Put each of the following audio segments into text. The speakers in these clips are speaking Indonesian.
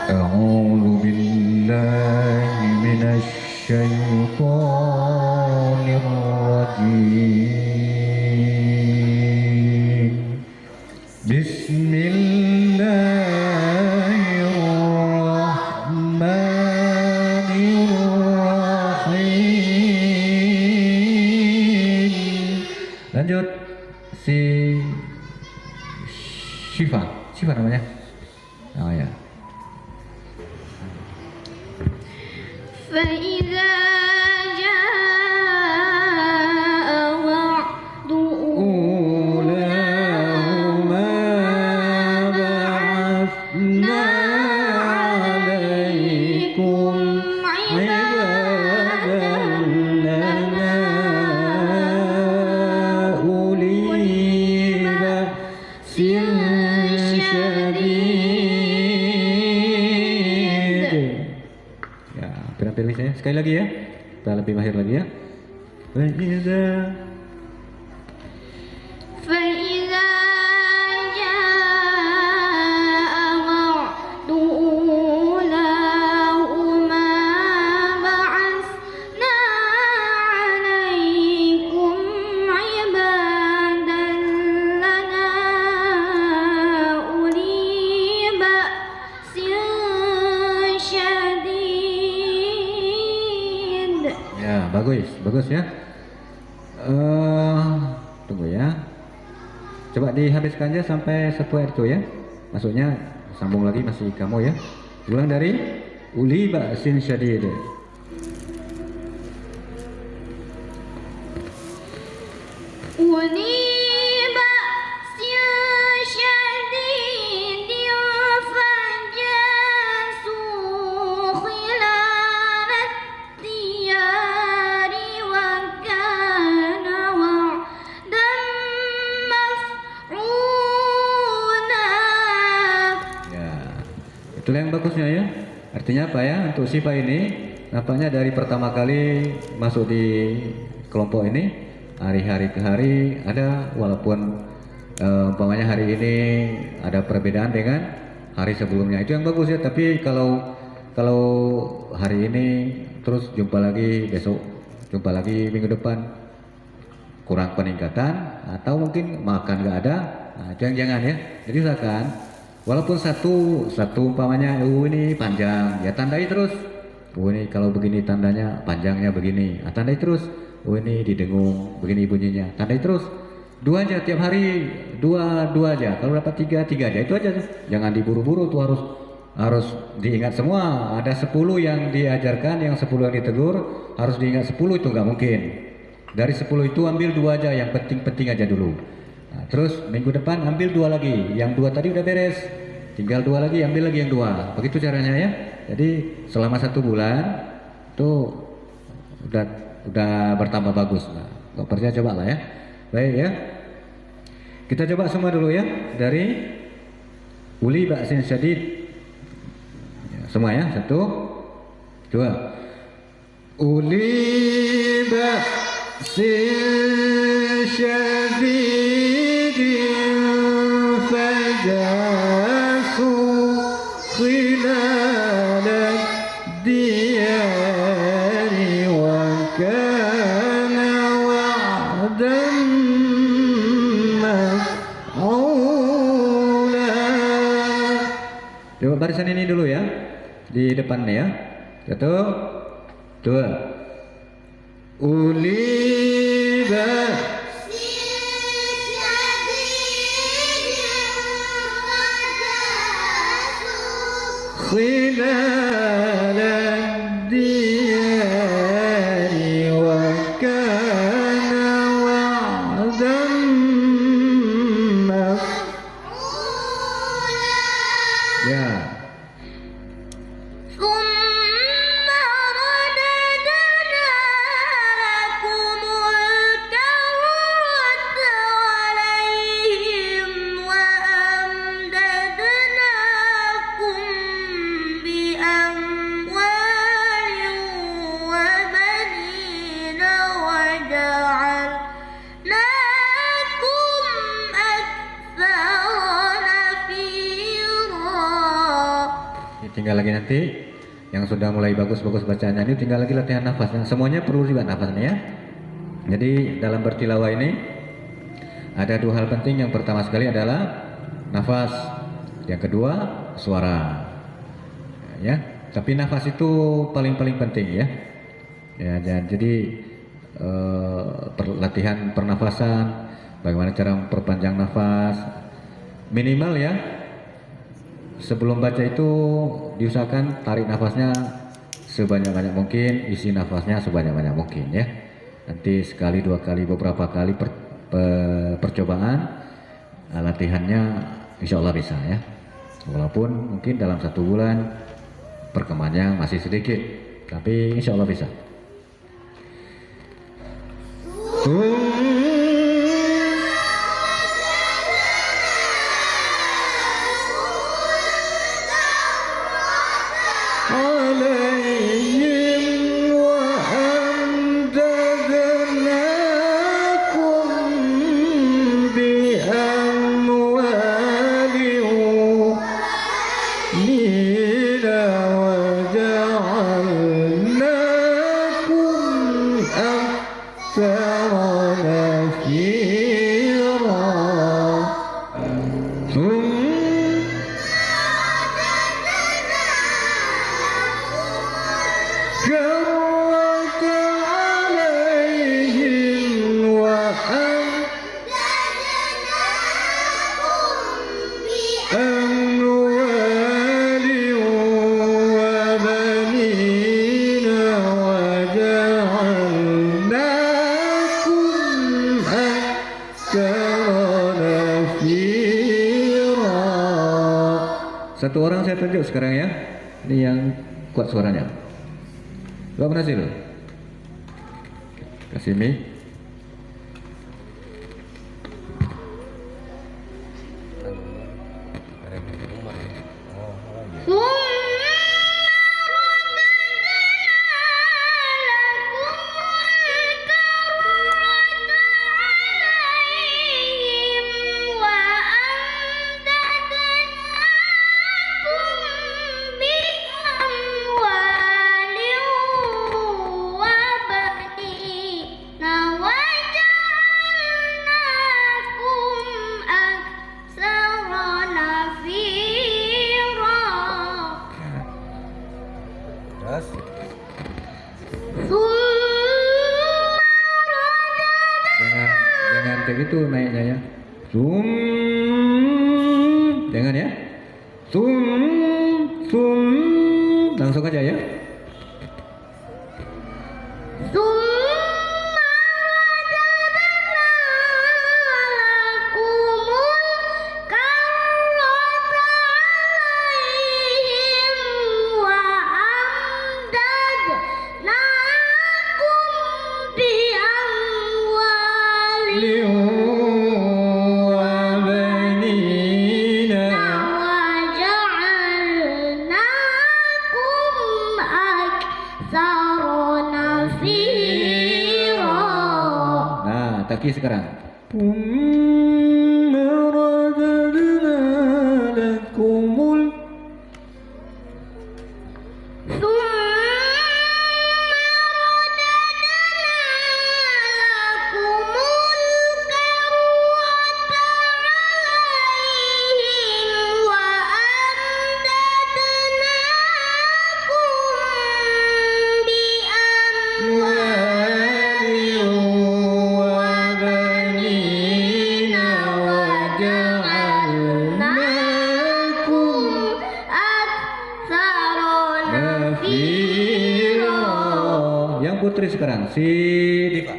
أعوذ بالله من الشيطان الرجيم. بسم الله الرحمن الرحيم. Lanjut si Syifa namanya. Oh ya. فإذا جاء وعد أولاهما بعثنا عليكم عبادا لنا أولي بأس شديد. Ya, pilih saya sekali lagi ya, kita lebih mahir lagi ya. فإذا جاء وعد أولاهما بعثنا عليكم عبادا لنا أولي بأس شديد. Ya, bagus ya. Tunggu ya. Coba dihabiskan aja sampai sepuer itu ya. Maksudnya sambung lagi masih kamu ya. Ulang dari uli ba'sin syadid. أولي بأس شديد فجاسوا خلال الديار وكان وعدا مفعولا. Ya. Itulah yang bagusnya ya. Artinya apa ya? Untuk Syifa ini nampaknya dari pertama kali masuk di kelompok ini hari-hari ke hari ada, walaupun umpamanya hari ini ada perbedaan dengan hari sebelumnya, itu yang bagus ya. Tapi kalau hari ini terus jumpa lagi, besok jumpa lagi, minggu depan kurang peningkatan atau mungkin makan nggak ada, nah, itu yang jangan ya. Jadi usahakan walaupun satu umpamanya ini panjang ya tandai terus. Ini kalau begini tandanya panjangnya begini, nah, tandai terus. Ini didengung begini bunyinya, tandai terus. Dua aja tiap hari, dua aja. Kalau dapat tiga aja, itu aja. Jangan diburu-buru tuh, harus diingat semua. Ada 10 yang diajarkan, yang 10 yang ditegur, harus diingat 10, itu nggak mungkin. Dari 10 itu ambil 2 aja, yang penting-penting aja dulu. Nah, terus minggu depan ambil 2 lagi, yang 2 tadi udah beres, tinggal 2 lagi, ambil lagi yang 2. Begitu caranya ya. Jadi selama 1 bulan tuh udah bertambah bagus. Nah, nggak percaya coba lah ya. Baik ya. Kita coba semua dulu ya, dari uli ba'sin syadid. Ya, semua ya, 1, 2. Uli ba'sin syadid fajasu khilal diyari wa kana wa'dan maf'ula. Coba barisan ini dulu ya, di depan nih ya. 1, 2. Uli خلال الديار وكان وعدا مفعولا. Ya. ثم رددنا لكم الكرة عليهم وأمددناكم بأموال وبنين وجعلناكم أكثر نفيرا. tinggal lagi nanti yang sudah mulai bagus-bagus bacaannya ini tinggal lagi latihan nafasnya. Semuanya perlu juga nafasnya ya. Jadi dalam bertilawah ini ada dua hal penting. Yang pertama sekali adalah nafas, yang kedua suara. Ya, tapi nafas itu paling penting ya. Ya, jadi latihan pernafasan, bagaimana cara memperpanjang nafas, minimal ya. Sebelum baca itu diusahakan tarik nafasnya sebanyak-banyak mungkin, isi nafasnya sebanyak-banyak mungkin ya. Nanti sekali, dua kali, beberapa kali percobaan latihannya insya Allah bisa ya. Walaupun mungkin dalam 1 bulan perkembangannya masih sedikit, tapi insya Allah bisa. Satu orang saya tunjuk sekarang ya. Ini yang kuat suaranya. Coba berhasil. Kasih mic. Jangan kayak gitu naiknya ya. Jangan ya. Langsung aja ya. Nah, taki sekarang. Yang putri sekarang si Diva.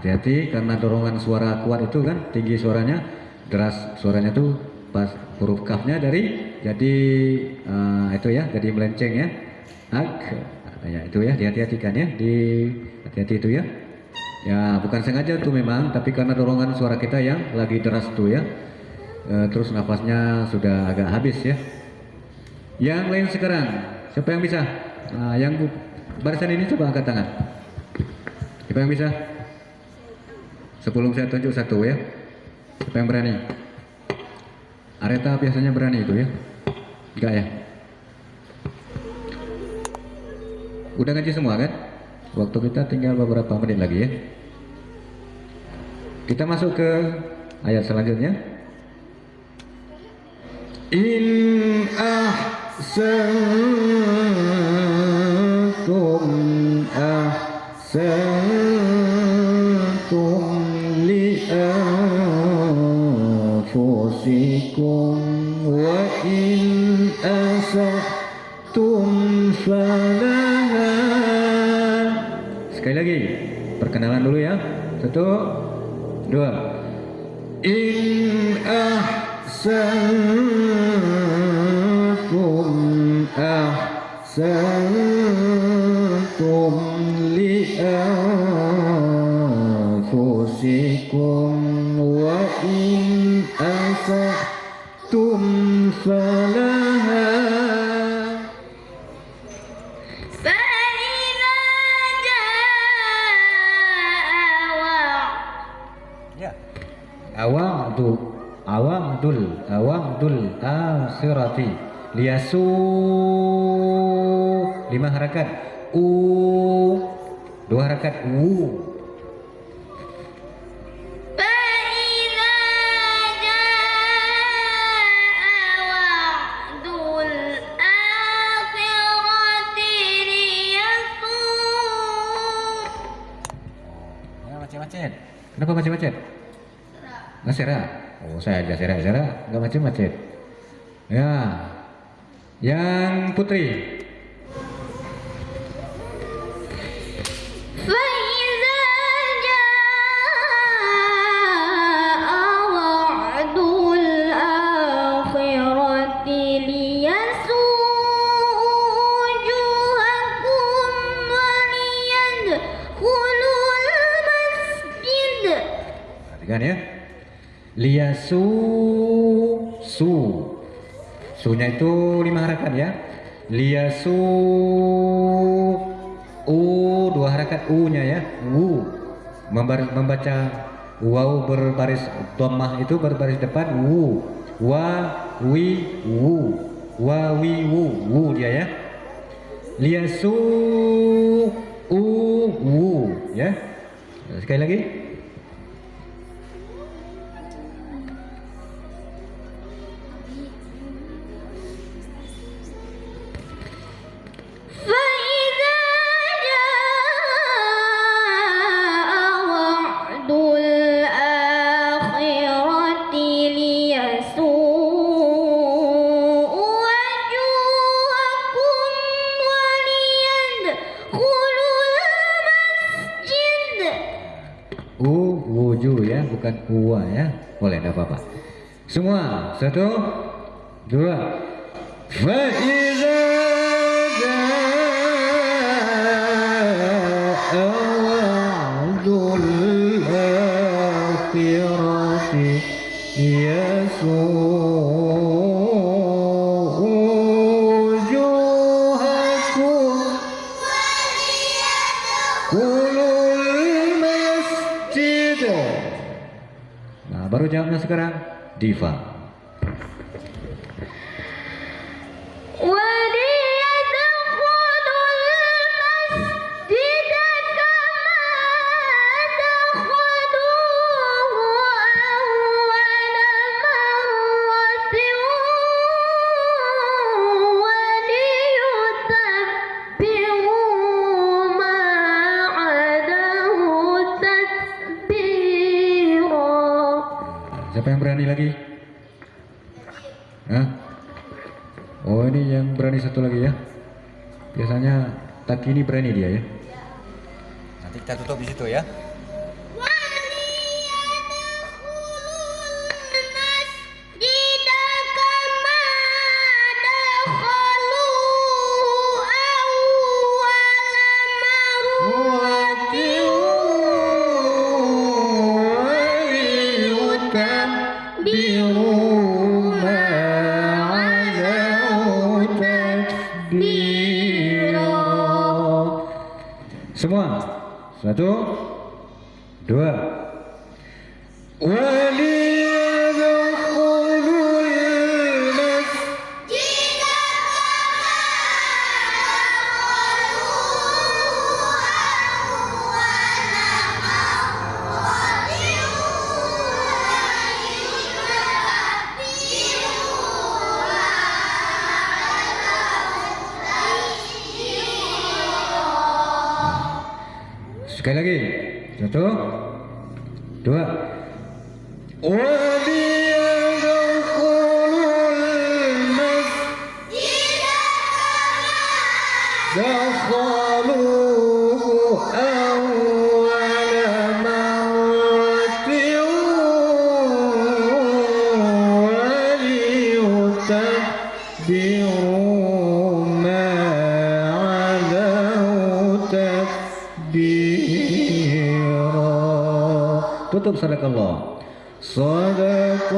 hati-hati karena dorongan suara kuat itu kan, tinggi suaranya, deras suaranya tuh pas huruf kafnya dari jadi itu ya, jadi melenceng ya. Ya itu ya, dihati-hatikan ya, hati-hati itu ya. Ya bukan sengaja tuh memang, tapi karena dorongan suara kita yang lagi deras tuh ya. Terus nafasnya sudah agak habis ya. Yang lain sekarang, siapa yang bisa? Yang barisan ini coba angkat tangan. Siapa yang bisa? Sebelum saya tunjuk satu ya. Siapa yang berani? Areta biasanya berani itu ya? Enggak ya? Udah ngaji semua kan? Waktu kita tinggal beberapa menit lagi ya. Kita masuk ke ayat selanjutnya. In ahsantum ahsantum li anfusikum wa in asatum falaha. Sekali lagi, perkenalan dulu ya. 1, 2. In ahsantum ahsantum li anfusikum wa in asatum falaha. Awadul akhirati liyasu 5 harakat, 2 harakat, macet-macet. Kenapa macet-macet? Nggak serak. Oh, saya aja serak-serak, nggak macet-macet. Ya, yang putri. Perhatikan ya. Liyasu sunya itu 5 harakat ya. Liyasu 2 harakat nya ya. Membaca waw berbaris dhammah itu berbaris depan wa wi wu dia ya. Liyasu ya. Sekali lagi. Wuju ya, bukan uwa ya. Boleh, enggak apa-apa. Semua, 1, 2. Fa iza jaa wa'dul akhirati yasu'u wujuhakum Nah, baru jawabnya sekarang Diva. Siapa yang berani lagi? Hah? Oh, ini yang berani satu lagi ya. Biasanya Taki ini berani dia ya. Nanti kita tutup di situ ya. 1, 2. Waliyadkhulul masjid. Sekali lagi, 1, 2. Waliyadkhulul masjid dakhaluhu awwala marratin waliyutabbiru ma 'alaw takbira. Tutup sadaqallah. Sadaqallah.